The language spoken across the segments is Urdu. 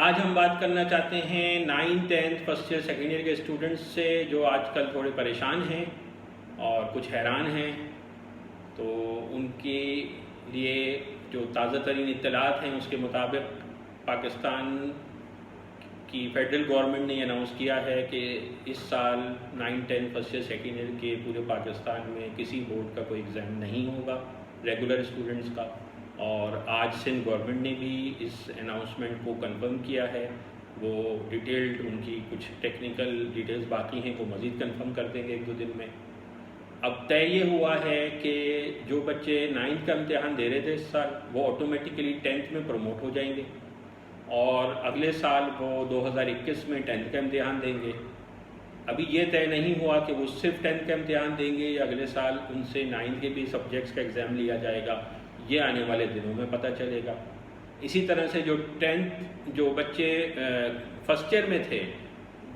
آج ہم بات کرنا چاہتے ہیں 9th 10th first year second year کے اسٹوڈنٹس سے جو آج کل تھوڑے پریشان ہیں اور کچھ حیران ہیں. تو ان کے لیے جو تازہ ترین اطلاعات ہیں اس کے مطابق پاکستان کی فیڈرل گورنمنٹ نے اناؤنس کیا ہے کہ اس سال 9th 10th first year second year کے پورے پاکستان میں کسی بورڈ کا کوئی ایگزام نہیں ہوگا ریگولر اسٹوڈنٹس کا. اور آج سندھ گورنمنٹ نے بھی اس اناؤنسمنٹ کو کنفرم کیا ہے. وہ ڈیٹیلڈ ان کی کچھ ٹیکنیکل ڈیٹیلز باقی ہیں کو مزید کنفرم کر دیں گے 1-2 دن میں. اب طے یہ ہوا ہے کہ جو بچے 9th کا امتحان دے رہے تھے اس سال وہ آٹومیٹیکلی 10th میں پروموٹ ہو جائیں گے اور اگلے سال وہ 2021 میں 10th کا امتحان دیں گے. ابھی یہ طے نہیں ہوا کہ وہ صرف 10th کا امتحان دیں گے یا اگلے سال ان سے 9th کے بھی سبجیکٹس کا ایگزام لیا جائے گا. یہ آنے والے دنوں میں پتہ چلے گا. اسی طرح سے جو 10th جو بچے فرسٹ ایئر میں تھے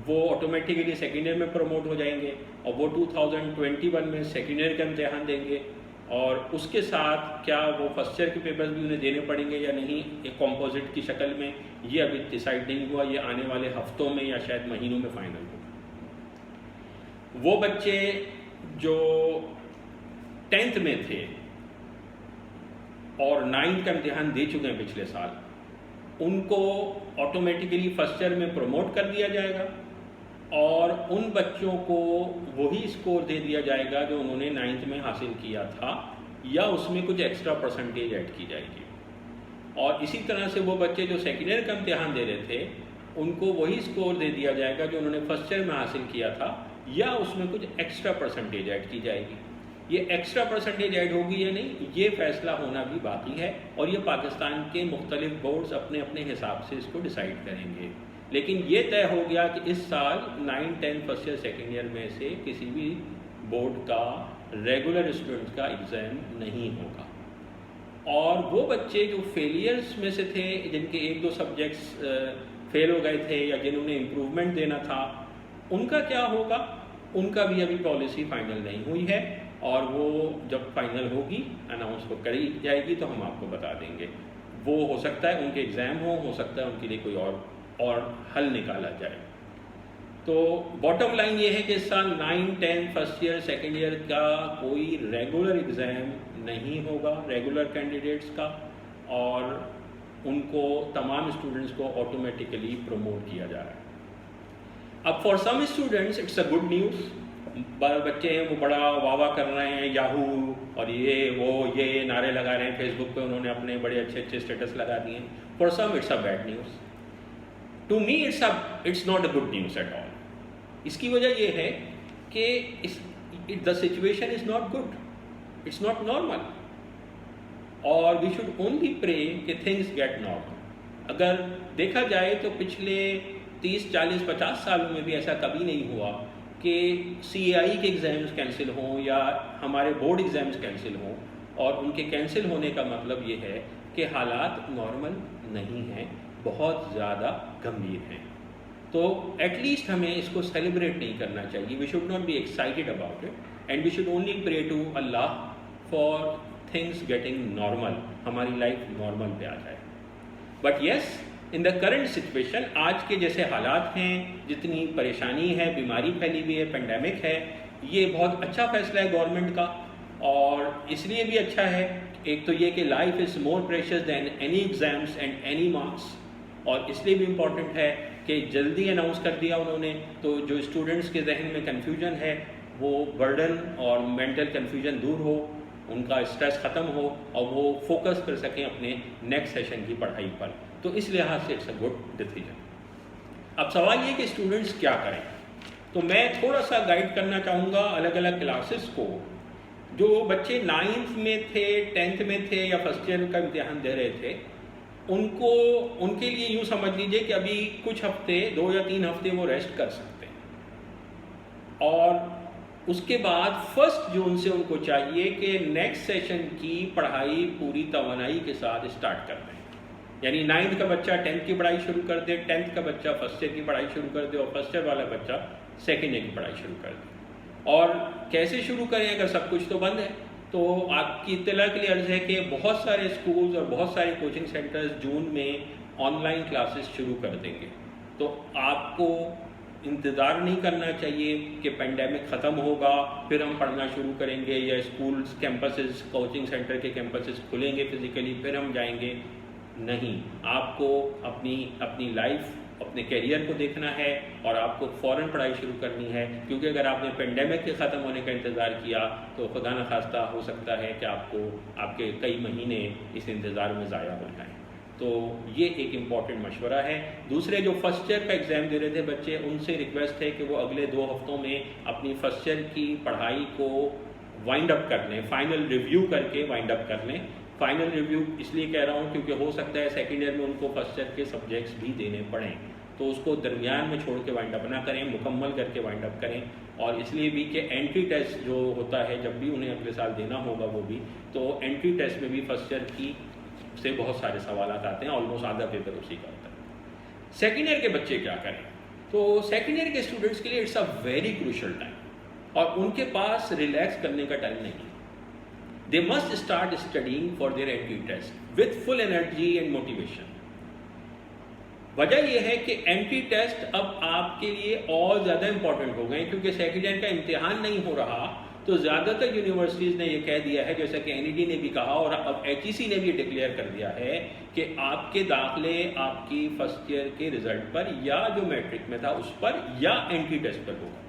وہ آٹومیٹیکلی سیکنڈ ایئر میں پروموٹ ہو جائیں گے اور وہ 2021 میں سیکنڈ ایئر کا امتحان دیں گے. اور اس کے ساتھ کیا وہ فرسٹ ایئر کے پیپرز بھی انہیں دینے پڑیں گے یا نہیں ایک کمپوزٹ کی شکل میں یہ ابھی ڈیسائیڈ نہیں ہوا. یہ آنے والے ہفتوں میں یا شاید مہینوں میں فائنل ہوگا. وہ بچے جو 10th میں تھے اور 9th کا امتحان دے چکے ہیں پچھلے سال ان کو آٹومیٹیکلی فرسٹ ایئر میں پروموٹ کر دیا جائے گا اور ان بچوں کو وہی اسکور دے دیا جائے گا جو انہوں نے 9th میں حاصل کیا تھا یا اس میں کچھ ایکسٹرا پرسنٹیج ایڈ کی جائے گی. اور اسی طرح سے وہ بچے جو سیکنڈ ایئر کا امتحان دے رہے تھے ان کو وہی اسکور دے دیا جائے گا جو انہوں نے فرسٹ ایئر میں حاصل کیا تھا یا اس میں کچھ ایکسٹرا پرسنٹیج ایڈ کی جائے گی. یہ ایکسٹرا پرسنٹیج ایڈ ہوگی یا نہیں یہ فیصلہ ہونا بھی باقی ہے اور یہ پاکستان کے مختلف بورڈز اپنے اپنے حساب سے اس کو ڈیسائیڈ کریں گے. لیکن یہ طے ہو گیا کہ اس سال 9th 10th first year second year میں سے کسی بھی بورڈ کا ریگولر اسٹوڈنٹس کا ایگزام نہیں ہوگا. اور وہ بچے جو فیلئرس میں سے تھے جن کے 1-2 سبجیکٹس فیل ہو گئے تھے یا جنہوں نے امپروومنٹ دینا تھا ان کا کیا ہوگا. ان کا بھی ابھی پالیسی فائنل نہیں ہوئی ہے اور وہ جب فائنل ہوگی اناؤنس کری جائے گی تو ہم آپ کو بتا دیں گے. وہ ہو سکتا ہے ان کے ایگزام ہو سکتا ہے ان کے لیے کوئی اور حل نکالا جائے. تو باٹم لائن یہ ہے کہ اس سال 9th 10th first year second year کا کوئی ریگولر ایگزام نہیں ہوگا ریگولر کینڈیڈیٹس کا اور ان کو تمام اسٹوڈنٹس کو آٹومیٹیکلی پروموٹ کیا جا رہا ہے. اب for some students it's a good news. بچے ہیں وہ بڑا واہ واہ کر رہے ہیں یاہو اور یہ نعرے لگا رہے ہیں فیس بک پہ انہوں نے اپنے بڑے اچھے اسٹیٹس لگا دیے ہیں. For some it's a bad news. To me it's not a good news at all. اس کی وجہ یہ ہے کہ the situation is not good, it's not normal اور وی شوڈ اونلی پرے کہ تھنگس گیٹ نارمل. اگر دیکھا جائے تو پچھلے 30-40-50 سالوں میں بھی ایسا کبھی نہیں ہوا کہ CAI کے ایگزامز کینسل ہوں یا ہمارے بورڈ ایگزامز کینسل ہوں اور ان کے کینسل ہونے کا مطلب یہ ہے کہ حالات نارمل نہیں ہیں, بہت زیادہ گمبھیر ہیں. تو ایٹ لیسٹ ہمیں اس کو سیلیبریٹ نہیں کرنا چاہیے. We should not be excited about it and we should only pray to اللہ فار تھنگس گیٹنگ نارمل, ہماری لائف نارمل پہ آ جائے. But yes in the current situation آج کے جیسے حالات ہیں, جتنی پریشانی ہے, بیماری پھیلی ہوئی ہے, پینڈیمک ہے, یہ بہت اچھا فیصلہ ہے گورنمنٹ کا. اور اس لیے بھی اچھا ہے ایک تو یہ کہ life is more precious than any exams and any marks, اور اس لیے بھی امپورٹنٹ ہے کہ جلدی اناؤنس کر دیا انہوں نے تو جو اسٹوڈنٹس کے ذہن میں کنفیوژن ہے وہ برڈن اور مینٹل کنفیوژن دور ہو, ان کا اسٹریس ختم ہو اور وہ فوکس کر سکیں اپنے نیکسٹ سیشن کی پڑھائی پر. تو اس لحاظ سے اٹس اے گڈ ڈیسیژن. اب سوال یہ کہ اسٹوڈنٹس کیا کریں. تو میں تھوڑا سا گائیڈ کرنا چاہوں گا الگ الگ کلاسز کو. جو بچے 9th میں تھے 10th میں تھے یا فرسٹ ایئر کا امتحان دے رہے تھے ان کے لیے یوں سمجھ لیجئے کہ ابھی کچھ ہفتے 2 یا 3 ہفتے وہ ریسٹ کر سکتے ہیں اور اس کے بعد 1 جون سے ان کو چاہیے کہ نیکسٹ سیشن کی پڑھائی پوری توانائی کے ساتھ اسٹارٹ کر دیں. یعنی 9th کا بچہ 10th کی پڑھائی شروع کر دے, 10th کا بچہ فرسٹ ایئر کی پڑھائی شروع کر دے اور فرسٹ ایئر والا بچہ سیکنڈ ایئر کی پڑھائی شروع کر دے. اور کیسے شروع کریں اگر سب کچھ تو بند ہے. تو آپ کی اطلاع کے لیے عرض ہے کہ بہت سارے اسکولز اور بہت سارے کوچنگ سینٹرز جون میں آن لائن کلاسز شروع کر دیں گے. تو آپ کو انتظار نہیں کرنا چاہیے کہ پینڈیمک ختم ہوگا پھر ہم پڑھنا شروع کریں گے، یا اسکولس کیمپسز کوچنگ سینٹر کے کیمپسز کھلیں گے فزیکلی پھر ہم جائیں گے. نہیں، آپ کو اپنی لائف اپنے کیریئر کو دیکھنا ہے اور آپ کو فوراً پڑھائی شروع کرنی ہے، کیونکہ اگر آپ نے پینڈیمک کے ختم ہونے کا انتظار کیا تو خدا نخواستہ ہو سکتا ہے کہ آپ کے کئی مہینے اس انتظار میں ضائع ہو جائیں. تو یہ ایک امپورٹنٹ مشورہ ہے. دوسرے جو فرسٹ ایئر کا ایگزام دے رہے تھے بچے، ان سے ریکویسٹ ہے کہ وہ اگلے 2 ہفتوں میں اپنی فرسٹ ایئر کی پڑھائی کو وائنڈ اپ کر لیں، فائنل ریویو کر کے وائنڈ اپ کر لیں. فائنل ریویو اس لیے کہہ رہا ہوں کیونکہ ہو سکتا ہے سیکنڈ ایئر میں ان کو فرسٹ ایئر کے سبجیکٹس بھی دینے پڑیں، تو اس کو درمیان میں چھوڑ کے وائنڈ اپ نہ کریں، مکمل کر کے وائنڈ اپ کریں. اور اس لیے بھی کہ انٹری ٹیسٹ جو ہوتا ہے جب بھی انہیں اگلے سال دینا ہوگا وہ بھی، تو انٹری ٹیسٹ میں بھی فرسٹ ایئر کی سے بہت سارے سوالات آتے ہیں، آلموسٹ آدھا پیپر اسی کا ہوتا ہے. سیکنڈ ایئر کے بچے کیا کریں؟ تو سیکنڈ ایئر کے اسٹوڈنٹس کے لیے it's a very crucial time, اور ان کے پاس ریلیکس کرنے کا ٹائم نہیں. They must start studying for their entry test with full energy and motivation. وجہ یہ ہے کہ انٹری ٹیسٹ اب آپ کے لیے اور زیادہ امپورٹنٹ ہو گئے، کیونکہ سیکنڈ ایئر کا امتحان نہیں ہو رہا. تو زیادہ تر یونیورسٹیز نے یہ کہہ دیا ہے، جیسا کہ NED نے بھی کہا اور اب HEC نے بھی ڈکلیئر کر دیا ہے کہ آپ کے داخلے آپ کی فرسٹ ایئر کے رزلٹ پر یا جو میٹرک میں تھا اس پر یا انٹری ٹیسٹ پر ہوگا.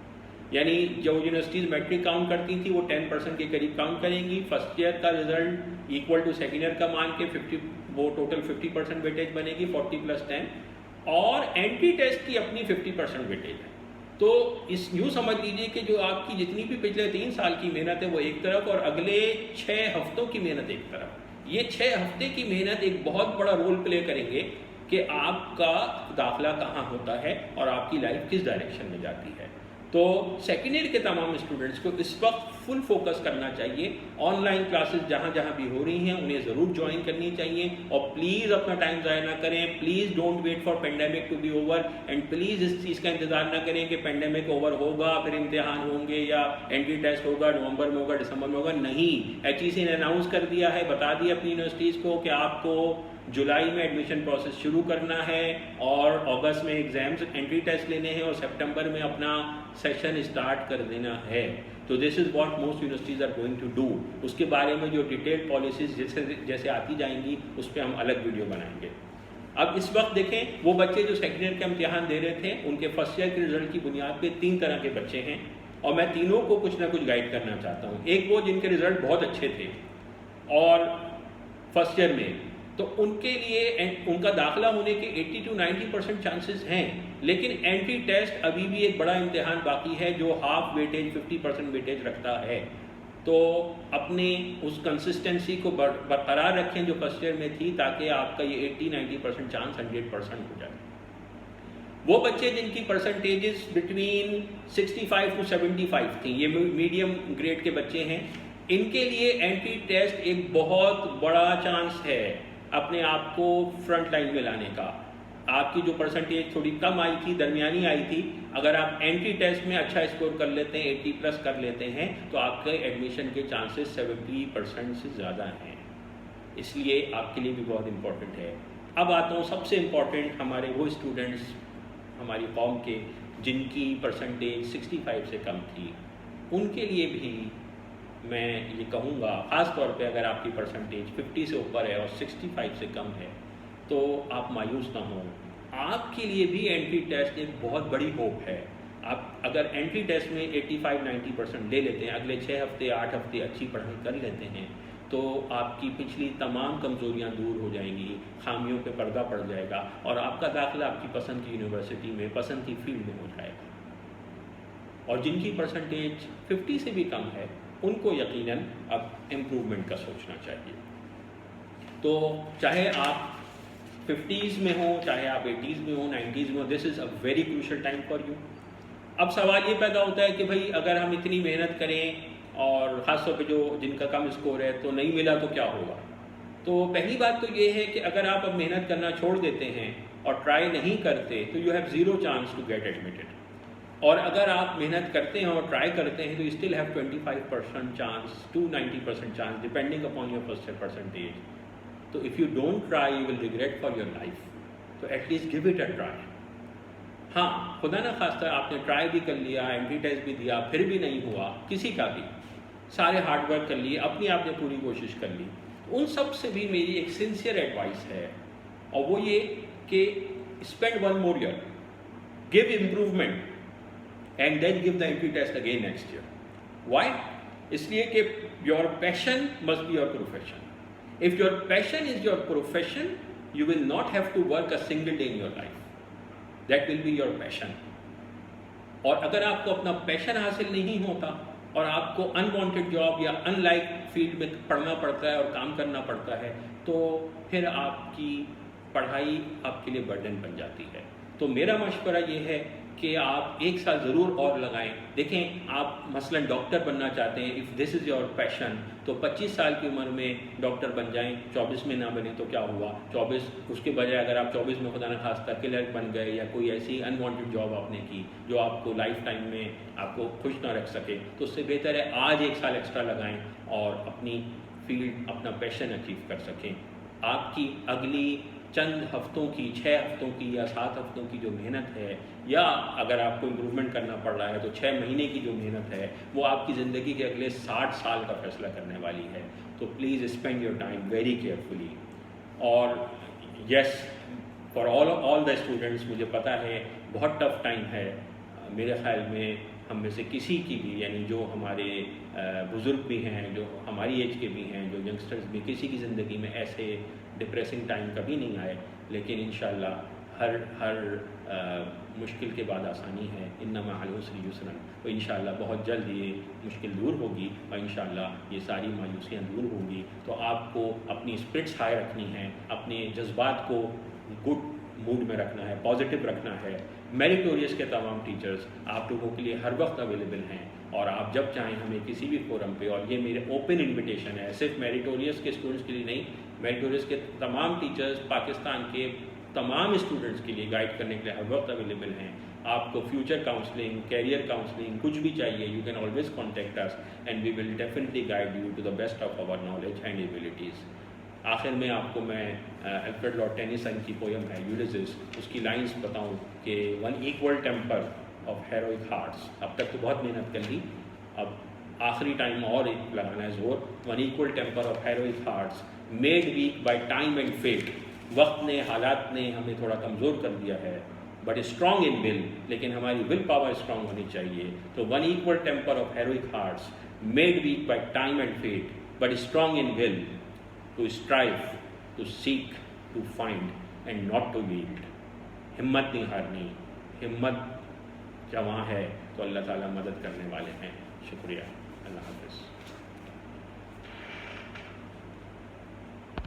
یعنی جو یونیورسٹیز میٹرک کاؤنٹ کرتی تھی وہ 10% کے قریب کاؤنٹ کریں گی. فرسٹ ایئر کا result equal to second year کا مان کے 50 وہ ٹوٹل 50% ویٹیج بنے گی، 40 + 10، اور انٹری ٹیسٹ کی اپنی 50% ویٹیج ہے. تو اس یوں سمجھ لیجیے کہ جو آپ کی جتنی بھی پچھلے 3 سال کی محنت ہے وہ ایک طرف، اور اگلے 6 ہفتوں کی محنت ایک طرف. یہ 6 ہفتے کی محنت ایک بہت بڑا رول پلے کریں گے کہ آپ کا داخلہ کہاں ہوتا ہے اور آپ کی لائف کس ڈائریکشن میں جاتی ہے. تو سیکنڈ ایئر کے تمام اسٹوڈنٹس کو اس وقت فل فوکس کرنا چاہیے. آن لائن کلاسز جہاں جہاں بھی ہو رہی ہیں انہیں ضرور جوائن کرنی چاہیے، اور پلیز اپنا ٹائم ضائع نہ کریں. Please don't wait for pandemic to be over, and please اس چیز کا انتظار نہ کریں کہ پینڈیمک اوور ہوگا پھر امتحان ہوں گے یا انٹری ٹیسٹ ہوگا نومبر میں ہوگا دسمبر میں ہوگا. نہیں، HEC نے اناؤنس کر دیا ہے، بتا دیا اپنی یونیورسٹیز کو کہ آپ کو جولائی میں ایڈمیشن پروسیس شروع کرنا ہے، اور اگست میں ایگزامز انٹری ٹیسٹ لینے ہیں، اور سپٹمبر میں اپنا سیشن اسٹارٹ کر دینا ہے. تو this is what most universities are going to do. اس کے بارے میں جو ڈیٹیل پالیسیز جیسے آتی جائیں گی اس پہ ہم الگ ویڈیو بنائیں گے. اب اس وقت دیکھیں وہ بچے جو سیکنڈ ایئر کا امتحان دے رہے تھے ان کے فرسٹ ایئر کے رزلٹ کی بنیاد پہ 3 طرح کے بچے ہیں، اور میں تینوں کو کچھ نہ کچھ گائیڈ کرنا چاہتا ہوں. ایک وہ جن کے رزلٹ بہت اچھے تھے اور فرسٹ ایئر میں، تو ان کے لیے ان کا داخلہ ہونے کے 80 to 90% چانسز ہیں، لیکن انٹری ٹیسٹ ابھی بھی ایک بڑا امتحان باقی ہے جو ہاف ویٹیج 50% ویٹیج رکھتا ہے. تو اپنے اس کنسسٹنسی کو برقرار رکھیں جو فرسٹ ایئر میں تھی، تاکہ آپ کا یہ 80-90% چانس 100% ہو جائے. وہ بچے جن کی پرسنٹیجز بٹوین 65 to 75 تھیں، یہ میڈیم گریڈ کے بچے ہیں، ان کے لیے انٹری ٹیسٹ ایک بہت بڑا چانس ہے اپنے آپ کو فرنٹ لائن میں لانے کا. آپ کی جو پرسنٹیج تھوڑی کم آئی تھی، درمیانی آئی تھی، اگر آپ انٹری ٹیسٹ میں اچھا اسکور کر لیتے ہیں، 80+ کر لیتے ہیں، تو آپ کے ایڈمیشن کے چانسز 70% سے زیادہ ہیں. اس لیے آپ کے لیے بھی بہت امپورٹنٹ ہے. اب آتا ہوں سب سے امپورٹنٹ ہمارے وہ اسٹوڈنٹس ہماری قوم کے جن کی پرسنٹیج 65 سے کم تھی. ان کے لیے بھی میں یہ کہوں گا، خاص طور پہ اگر آپ کی پرسنٹیج 50 سے اوپر ہے اور 65 سے کم ہے تو آپ مایوس نہ ہوں. آپ کے لیے بھی انٹری ٹیسٹ ایک بہت بڑی ہوپ ہے. آپ اگر انٹری ٹیسٹ میں 85-90% لے لیتے ہیں، اگلے 6 ہفتے 8 ہفتے اچھی پڑھائی کر لیتے ہیں، تو آپ کی پچھلی تمام کمزوریاں دور ہو جائیں گی، خامیوں پہ پردہ پڑ جائے گا، اور آپ کا داخلہ آپ کی پسند کی یونیورسٹی میں، پسند کی فیلڈ میں ہو جائے گا. اور جن کی پرسنٹیج 50 سے بھی کم ہے ان کو یقیناً اب امپروومنٹ کا سوچنا چاہیے. تو چاہے آپ 50s میں ہوں، چاہے آپ 80s میں ہوں، 90s میں ہوں، this is a very crucial time for you. اب سوال یہ پیدا ہوتا ہے کہ بھائی اگر ہم اتنی محنت کریں اور خاص طور پہ جو جن کا کم اسکور ہے تو نہیں ملا تو کیا ہوگا. تو پہلی بات تو یہ ہے کہ اگر آپ اب محنت کرنا چھوڑ دیتے ہیں اور ٹرائی نہیں کرتے تو you have 0 chance to get admitted. اور اگر آپ محنت کرتے ہیں اور ٹرائی کرتے ہیں تو you still have 25% chance to 90% chance depending upon your first year percentage. تو if you don't try you will regret for your life. تو at least give it a try. ہاں خدا نہ خواستہ آپ نے ٹرائی بھی کر لیا, اینٹی ٹیسٹ بھی دیا, پھر بھی نہیں ہوا, کسی کا بھی, سارے ہارڈ ورک کر لیے, اپنی آپ نے پوری کوشش کر لی, ان سب سے بھی میری ایک سنسیئر ایڈوائس ہے, اور وہ یہ کہ spend 1 more year, give improvement and then give the entry test again next year. Why? اس لیے کہ your passion must be your profession. If your passion is your profession, you will not have to work a single day in your life. That will be your passion. اور اگر آپ کو اپنا پیشن حاصل نہیں ہوتا اور آپ کو انوانٹیڈ جاب یا ان لائک فیلڈ میں پڑھنا پڑتا ہے اور کام کرنا پڑتا ہے, تو پھر آپ کی پڑھائی آپ کے لیے برڈن بن جاتی ہے. تو میرا مشورہ یہ ہے کہ آپ 1 سال ضرور اور لگائیں. دیکھیں آپ مثلاً ڈاکٹر بننا چاہتے ہیں, if this is your passion, تو 25 سال کی عمر میں ڈاکٹر بن جائیں, 24 میں نہ بنے تو کیا ہوا, 24 اس کے بجائے اگر آپ 24 میں خدا نہ خواستہ کلرک بن گئے یا کوئی ایسی انوانٹیڈ جاب آپ نے کی جو آپ کو لائف ٹائم میں آپ کو خوش نہ رکھ سکے, تو اس سے بہتر ہے آج 1 سال ایکسٹرا لگائیں اور اپنی فیلڈ, اپنا پیشن اچیو کر سکیں. آپ کی اگلی چند ہفتوں کی, 6 ہفتوں کی یا 7 ہفتوں کی جو محنت ہے, یا اگر آپ کو امپروومنٹ کرنا پڑ رہا ہے تو 6 مہینے کی جو محنت ہے, وہ آپ کی زندگی کے اگلے 60 سال کا فیصلہ کرنے والی ہے. تو please spend your time very carefully. اور یس, فار آل دا اسٹوڈنٹس, مجھے پتہ ہے بہت ٹف ٹائم ہے. میرے خیال میں ہم میں سے کسی کی بھی, یعنی جو ہمارے بزرگ بھی ہیں, جو ہماری ایج کے بھی ہیں, جو ینگسٹرز بھی, کسی کی زندگی میں ایسے ڈپریسنگ ٹائم کبھی نہیں آئے. لیکن انشاءاللہ ہر مشکل کے بعد آسانی ہے. انما مع العسر یسرا. تو انشاءاللہ بہت جلد یہ مشکل دور ہوگی اور انشاءاللہ یہ ساری مایوسیاں دور ہوں گی. تو آپ کو اپنی اسپرٹس ہائی رکھنی ہیں, اپنے جذبات کو گڈ موڈ میں رکھنا ہے, پازیٹیو رکھنا ہے. میریٹوریس کے تمام ٹیچرز آپ لوگوں کے لیے ہر وقت اویلیبل ہیں, اور آپ جب چاہیں ہمیں کسی بھی فورم پہ, اور یہ میرے اوپن انویٹیشن ہے, صرف میریٹوریس کے اسٹوڈنٹس کے لیے نہیں, میریٹوریس کے تمام ٹیچرز پاکستان کے تمام اسٹوڈنٹس کے لیے گائیڈ کرنے کے لیے ہر وقت اویلیبل ہیں. آپ کو فیوچر کاؤنسلنگ, کیریئر کاؤنسلنگ, کچھ بھی چاہیے, you can always contact us and we will definitely guide you to the best of our knowledge and abilities. آخر میں آپ کو میں الفریڈ لارڈ ٹینیسن کی پویم ہے یولیسس, اس کی لائنز بتاؤں کہ 1 equal temper of heroic hearts. اب تک تو بہت محنت کر لی, اب آخری ٹائم اور لگانا ہے زور. 1 equal temper of heroic hearts made weak by time and fate. وقت نے, حالات نے ہمیں تھوڑا کمزور کر دیا ہے, بٹ اسٹرانگ ان ول, لیکن ہماری ول پاور اسٹرانگ ہونی چاہیے. تو 1 equal temper of heroic hearts made weak by time and fate, but strong in will, to strive, to seek, to find and not to yield. ہمت نہیں ہارنی, ہمت جوان ہے تو اللہ تعالیٰ مدد کرنے والے ہیں. شکریہ. اللہ حافظ.